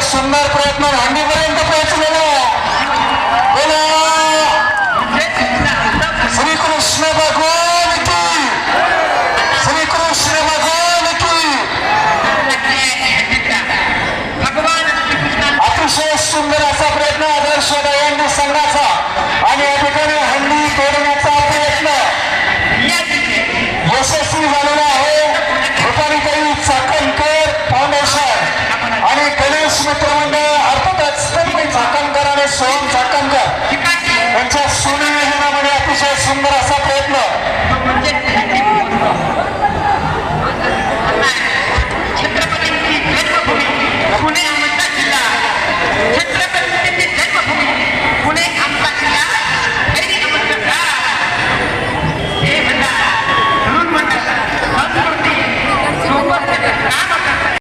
सुंदर प्रयत्न हंडीपर्यंत पोहोचलेला बोला श्रीकृष्ण भगवान की, श्रीकृष्ण भगवान की. अतिशय सुंदर असा प्रयत्न आदर्श दहीहंडी संघाचा आणि या ठिकाणी हंडी तोडण्याचा प्रयत्न यशस्वी झालेला आहे. रुपालीताई चाकणकर फाउंडेशन आणि गणेश मित्र मंडळ अर्थातच चाकणकर आणि सोहम चाकणकर यांच्या सुनियोजनामध्ये अतिशय सुंदर